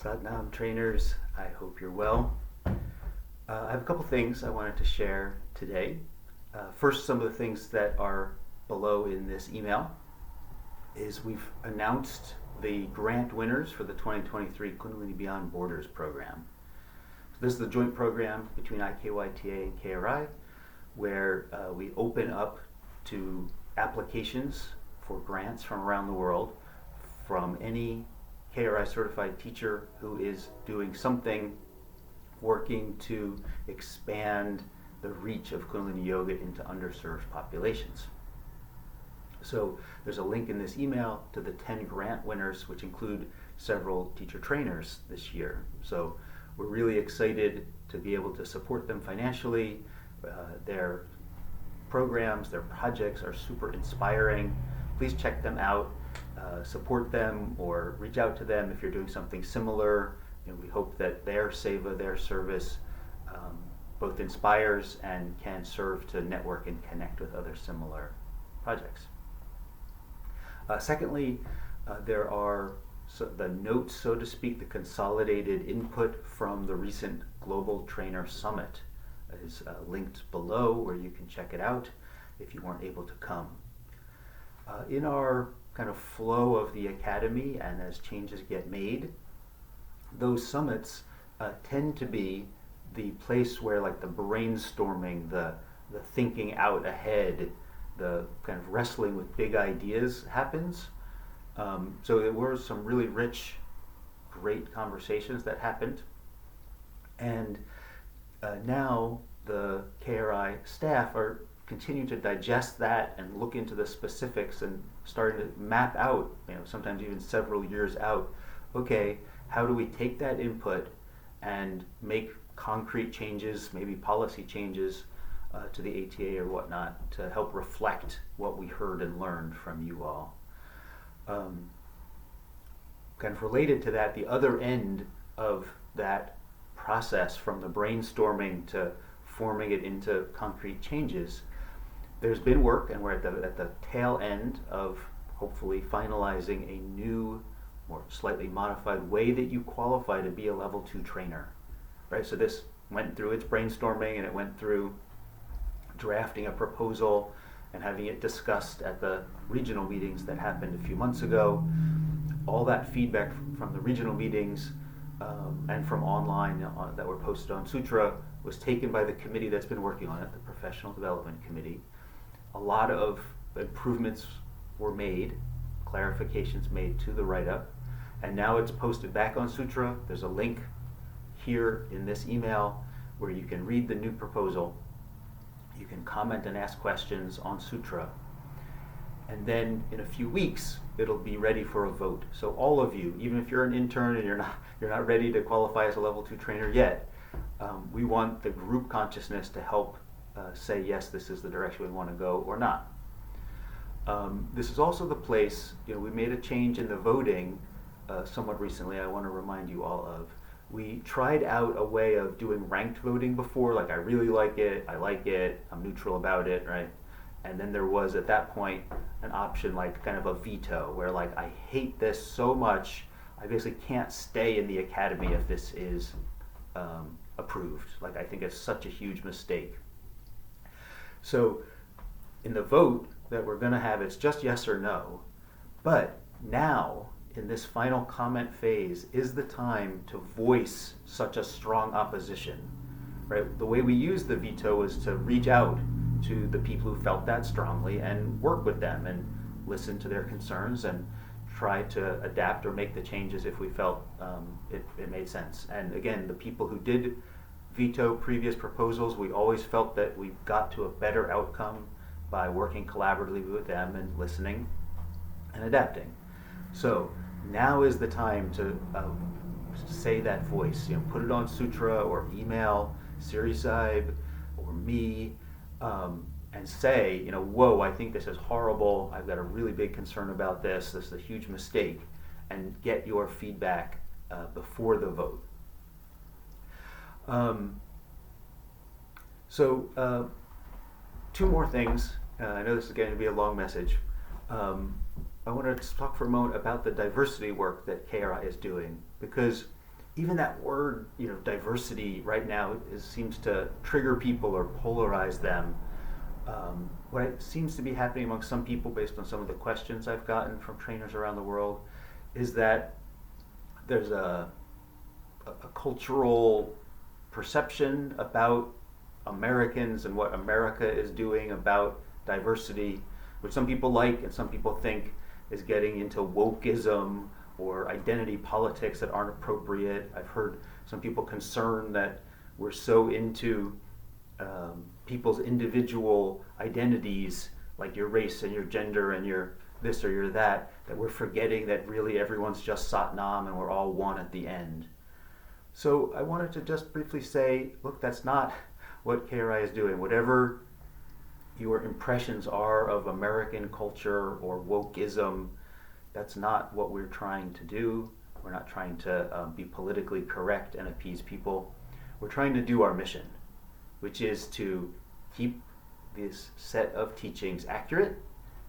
Satnam trainers, I hope you're well. I have a couple things I wanted to share today. First, some of the things that are below in this email is we've announced the grant winners for the 2023 Kundalini Beyond Borders program. So this is the joint program between IKYTA and KRI, where we open up to applications for grants from around the world from any KRI certified teacher who is doing something working to expand the reach of Kundalini Yoga into underserved populations. So there's a link in this email to the 10 grant winners, which include several teacher trainers this year. So we're really excited to be able to support them financially. Their programs, their projects are super inspiring. Please check them out. Support them or reach out to them if you're doing something similar. And we hope that their seva, their service, both inspires and can serve to network and connect with other similar projects. Secondly, there are the notes, so to speak, the consolidated input from the recent Global Trainer Summit is linked below where you can check it out if you weren't able to come. In our kind of flow of the academy and as changes get made, those summits tend to be the place where like the brainstorming, the thinking out ahead, the kind of wrestling with big ideas happens. So there were some really rich, great conversations that happened. And now the KRI staff are continuing to digest that and look into the specifics and starting to map out, sometimes even several years out, okay, how do we take that input and make concrete changes, maybe policy changes to the ATA or whatnot to help reflect what we heard and learned from you all. Kind of related to that, the other end of that process from the brainstorming to forming it into concrete changes, there's been work, and we're at the tail end of hopefully finalizing a new, more slightly modified way that you qualify to be a level 2 trainer, right? So this went through its brainstorming and it went through drafting a proposal and having it discussed at the regional meetings that happened a few months ago. All that feedback from the regional meetings and from online that were posted on Sutra was taken by the committee that's been working on it, the Professional Development Committee. A lot of improvements were made, clarifications made to the write-up, and now it's posted back on Sutra. There's a link here in this email where you can read the new proposal. You can comment and ask questions on Sutra. And then in a few weeks, it'll be ready for a vote. So all of you, even if you're an intern and you're not ready to qualify as a level 2 trainer yet, we want the group consciousness to help say, yes, this is the direction we want to go or not. This is also the place, we made a change in the voting somewhat recently, I want to remind you all of. We tried out a way of doing ranked voting before, like I really like it, I like it, I'm neutral about it, right? And then there was at that point an option like kind of a veto where like I hate this so much, I basically can't stay in the academy if this is approved. Like I think it's such a huge mistake. So in the vote that we're going to have, it's just yes or no. But now, in this final comment phase, is the time to voice such a strong opposition, right? The way we use the veto is to reach out to the people who felt that strongly and work with them and listen to their concerns and try to adapt or make the changes if we felt it made sense. And again, the people who did veto previous proposals, we always felt that we got to a better outcome by working collaboratively with them and listening and adapting. So now is the time to say that voice, put it on Sutra or email Siri Saib or me, and say, whoa, I think this is horrible, I've got a really big concern about this is a huge mistake, and get your feedback before the vote. So two more things. I know this is going to be a long message. I want to talk for a moment about the diversity work that KRI is doing, because even that word, diversity right now seems to trigger people or polarize them. What seems to be happening among some people, based on some of the questions I've gotten from trainers around the world, is that there's a cultural perception about Americans and what America is doing about diversity, which some people like and some people think is getting into wokeism or identity politics that aren't appropriate. I've heard some people concerned that we're so into people's individual identities, like your race and your gender and your this or your that we're forgetting that really everyone's just Satnam and we're all one at the end. So I wanted to just briefly say, look, that's not what KRI is doing. Whatever your impressions are of American culture or wokeism, that's not what we're trying to do. We're not trying to be politically correct and appease people. We're trying to do our mission, which is to keep this set of teachings accurate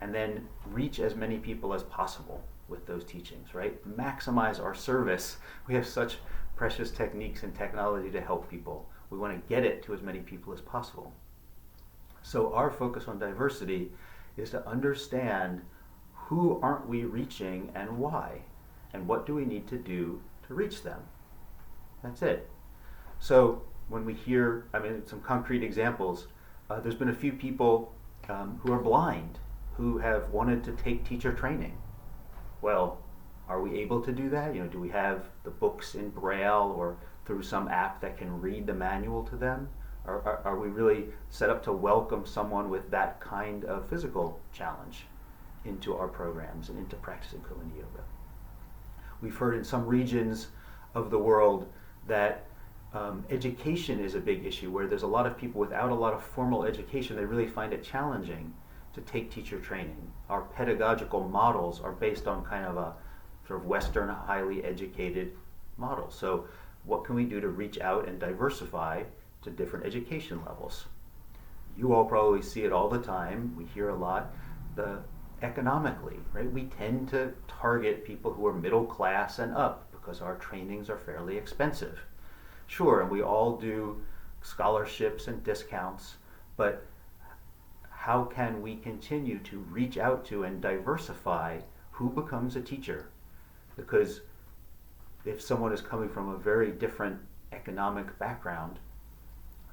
and then reach as many people as possible with those teachings, right? Maximize our service. We have such precious techniques and technology to help people. We want to get it to as many people as possible. So our focus on diversity is to understand who aren't we reaching and why, and what do we need to do to reach them. That's it. So when we hear, some concrete examples, there's been a few people who are blind who have wanted to take teacher training. Well, are we able to do that? Do we have the books in Braille or through some app that can read the manual to them? Or are we really set up to welcome someone with that kind of physical challenge into our programs and into practicing Kundalini Yoga? We've heard in some regions of the world that education is a big issue, where there's a lot of people without a lot of formal education. They really find it challenging to take teacher training. Our pedagogical models are based on kind of a sort of Western, highly educated model. So what can we do to reach out and diversify to different education levels? You all probably see it all the time. We hear a lot. Economically, right? We tend to target people who are middle class and up because our trainings are fairly expensive. Sure, and we all do scholarships and discounts, but how can we continue to reach out to and diversify who becomes a teacher? Because if someone is coming from a very different economic background,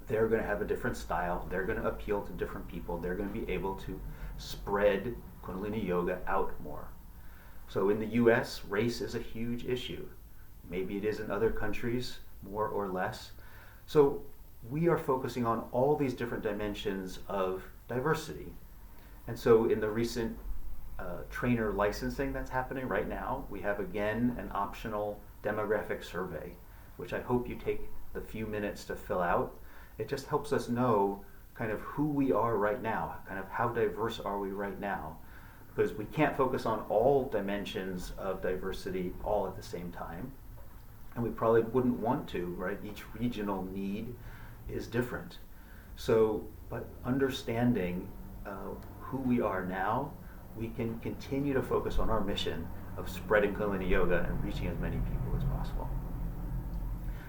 they're going to have a different style, they're going to appeal to different people, they're going to be able to spread Kundalini Yoga out more. So in the US, race is a huge issue. Maybe it is in other countries, more or less. So we are focusing on all these different dimensions of diversity. And so in the recent trainer licensing that's happening right now, we have again an optional demographic survey, which I hope you take the few minutes to fill out. It just helps us know kind of who we are right now, kind of how diverse are we right now, because we can't focus on all dimensions of diversity all at the same time, and we probably wouldn't want to, right? Each regional need is different. So, but understanding who we are now, we can continue to focus on our mission of spreading Kundalini Yoga and reaching as many people as possible.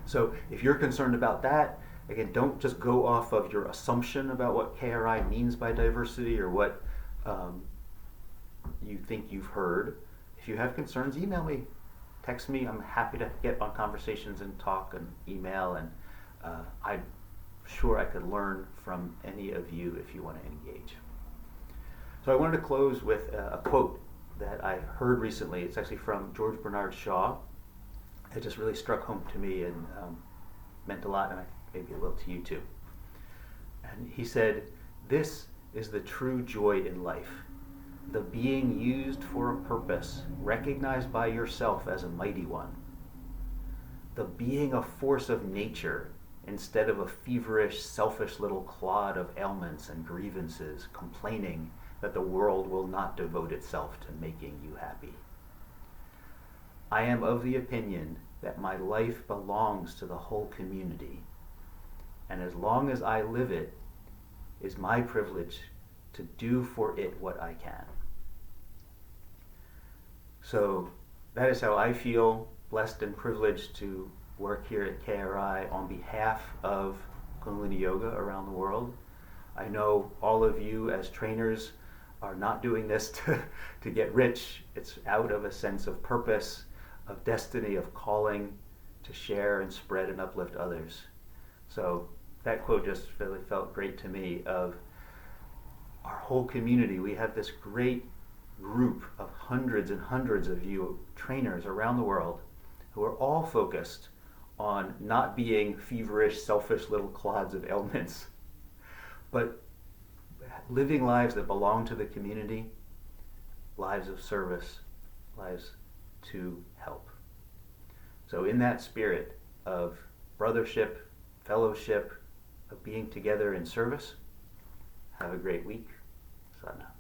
So if you're concerned about that, again, don't just go off of your assumption about what KRI means by diversity or what you think you've heard. If you have concerns, email me, text me. I'm happy to get on conversations and talk and email, and I'm sure I could learn from any of you if you want to engage. So I wanted to close with a quote that I heard recently. It's actually from George Bernard Shaw. It just really struck home to me and meant a lot, and maybe it will to you too. And he said, "This is the true joy in life, the being used for a purpose, recognized by yourself as a mighty one. The being a force of nature instead of a feverish, selfish little clod of ailments and grievances, complaining that the world will not devote itself to making you happy. I am of the opinion that my life belongs to the whole community, and as long as I live it, is my privilege to do for it what I can." So that is how I feel, blessed and privileged to work here at KRI on behalf of Kundalini Yoga around the world. I know all of you as trainers are not doing this to get rich. It's out of a sense of purpose, of destiny, of calling to share and spread and uplift others. So that quote just really felt great to me of our whole community. We have this great group of hundreds and hundreds of you trainers around the world who are all focused on not being feverish, selfish little clods of ailments, but living lives that belong to the community, lives of service, lives to help. So in that spirit of brothership, fellowship, of being together in service, have a great week. Sadhana.